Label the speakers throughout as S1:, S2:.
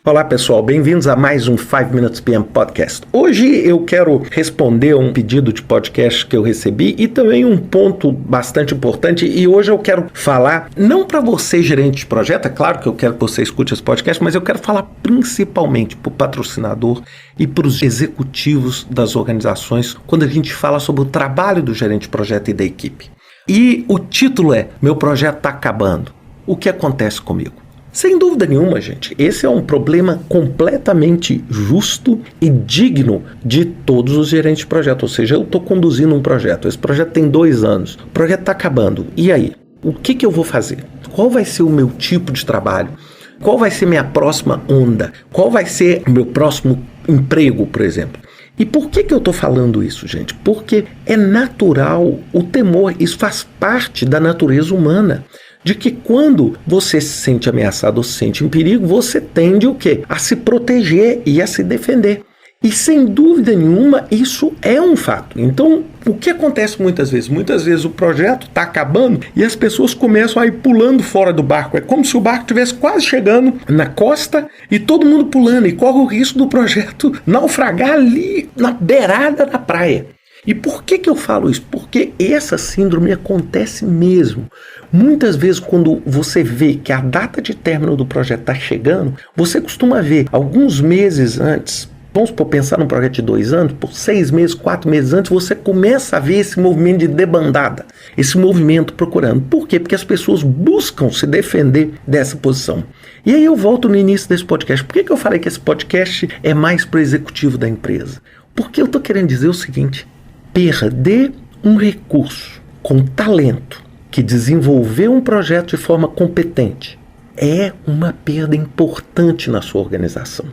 S1: Olá pessoal, bem-vindos a mais um 5 Minutes PM Podcast. Hoje eu quero responder a um pedido de podcast que eu recebi e também um ponto bastante importante, e hoje eu quero falar, não para você gerente de projeto, é claro que eu quero que você escute esse podcast, mas eu quero falar principalmente para o patrocinador e para os executivos das organizações quando a gente fala sobre o trabalho do gerente de projeto e da equipe. E o título é Meu Projeto está acabando. O que acontece comigo? Sem dúvida nenhuma, gente, esse é um problema completamente justo e digno de todos os gerentes de projeto. Ou seja, eu estou conduzindo um projeto, esse projeto tem 2 anos, o projeto está acabando. E aí? O que eu vou fazer? Qual vai ser o meu tipo de trabalho? Qual vai ser minha próxima onda? Qual vai ser o meu próximo emprego, por exemplo? E por que eu estou falando isso, gente? Porque é natural o temor, isso faz parte da natureza humana. De que quando você se sente ameaçado ou se sente em perigo, você tende o quê? A se proteger e a se defender. E sem dúvida nenhuma, isso é um fato. Então, o que acontece muitas vezes? Muitas vezes o projeto está acabando e as pessoas começam a ir pulando fora do barco. É como se o barco estivesse quase chegando na costa e todo mundo pulando e corre o risco do projeto naufragar ali na beirada da praia. E por que eu falo isso? Porque essa síndrome acontece mesmo. Muitas vezes quando você vê que a data de término do projeto está chegando, você costuma ver alguns meses antes, vamos supor, pensar num projeto de 2 anos, por 6 meses, 4 meses antes, você começa a ver esse movimento de debandada, esse movimento procurando. Por quê? Porque as pessoas buscam se defender dessa posição. E aí eu volto no início desse podcast. Por que eu falei que esse podcast é mais para o executivo da empresa? Porque eu estou querendo dizer o seguinte: perder um recurso com talento que desenvolveu um projeto de forma competente é uma perda importante na sua organização.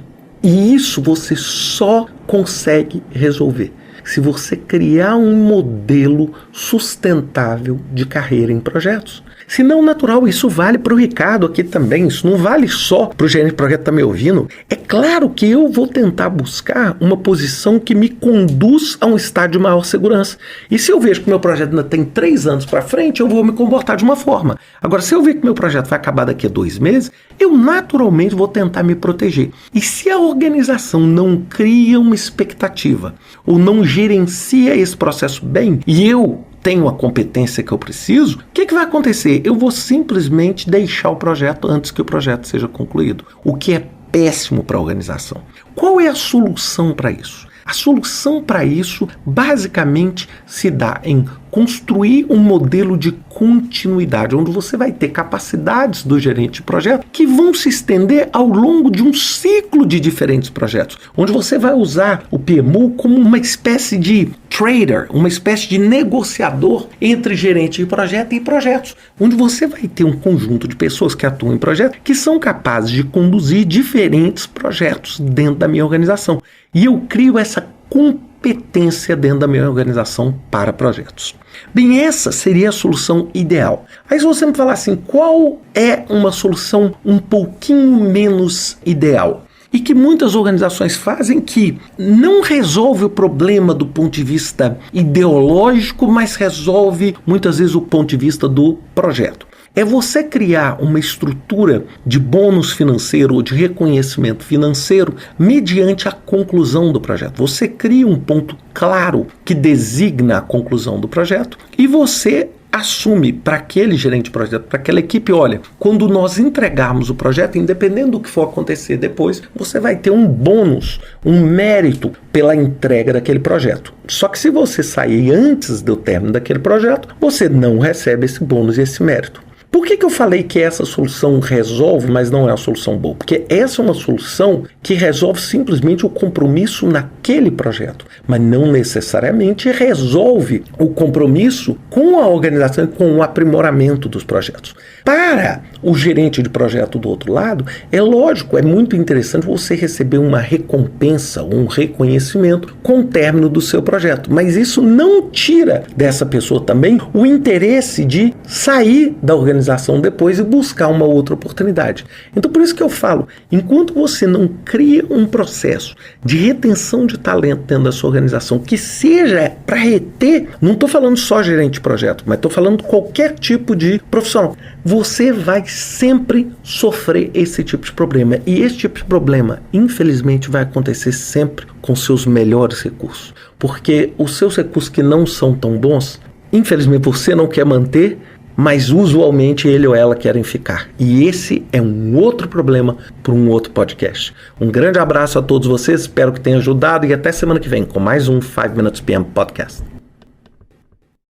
S1: E isso você só consegue resolver se você criar um modelo sustentável de carreira em projetos. Se não, natural, isso vale para o Ricardo aqui também, isso não vale só para o gerente de projeto que está me ouvindo. É claro que eu vou tentar buscar uma posição que me conduz a um estado de maior segurança. E se eu vejo que meu projeto ainda tem 3 anos para frente, eu vou me comportar de uma forma. Agora, se eu ver que meu projeto vai acabar daqui a 2 meses, eu naturalmente vou tentar me proteger. E se a organização não cria uma expectativa ou não gerencia esse processo bem, e eu tenho a competência que eu preciso, o que vai acontecer? Eu vou simplesmente deixar o projeto antes que o projeto seja concluído, o que é péssimo para a organização. Qual é a solução para isso? A solução para isso basicamente se dá em construir um modelo de continuidade, onde você vai ter capacidades do gerente de projeto que vão se estender ao longo de um ciclo de diferentes projetos, onde você vai usar o PMO como uma espécie de trader, uma espécie de negociador entre gerente de projeto e projetos, onde você vai ter um conjunto de pessoas que atuam em projetos que são capazes de conduzir diferentes projetos dentro da minha organização. E eu crio essa competência dentro da minha organização para projetos. Bem, essa seria a solução ideal. Aí se você me falar assim, qual é uma solução um pouquinho menos ideal? E que muitas organizações fazem, que não resolve o problema do ponto de vista ideológico, mas resolve muitas vezes o ponto de vista do projeto. É você criar uma estrutura de bônus financeiro ou de reconhecimento financeiro mediante a conclusão do projeto. Você cria um ponto claro que designa a conclusão do projeto e você assume para aquele gerente de projeto, para aquela equipe, olha, quando nós entregarmos o projeto, independente do que for acontecer depois, você vai ter um bônus, um mérito pela entrega daquele projeto. Só que se você sair antes do término daquele projeto, você não recebe esse bônus e esse mérito. Por que eu falei que essa solução resolve, mas não é uma solução boa? Porque essa é uma solução que resolve simplesmente o compromisso naquele projeto, mas não necessariamente resolve o compromisso com a organização e com o aprimoramento dos projetos. Para o gerente de projeto do outro lado, é lógico, é muito interessante você receber uma recompensa, um reconhecimento com o término do seu projeto, mas isso não tira dessa pessoa também o interesse de sair da organização organização depois e buscar uma outra oportunidade. Então por isso que eu falo, enquanto você não cria um processo de retenção de talento dentro da sua organização que seja para reter, não estou falando só gerente de projeto, mas estou falando qualquer tipo de profissional, você vai sempre sofrer esse tipo de problema. E esse tipo de problema, infelizmente, vai acontecer sempre com seus melhores recursos. Porque os seus recursos que não são tão bons, infelizmente você não quer manter, mas usualmente ele ou ela querem ficar. E esse é um outro problema para um outro podcast. Um grande abraço a todos vocês, espero que tenha ajudado e até semana que vem com mais um 5 Minutes PM Podcast.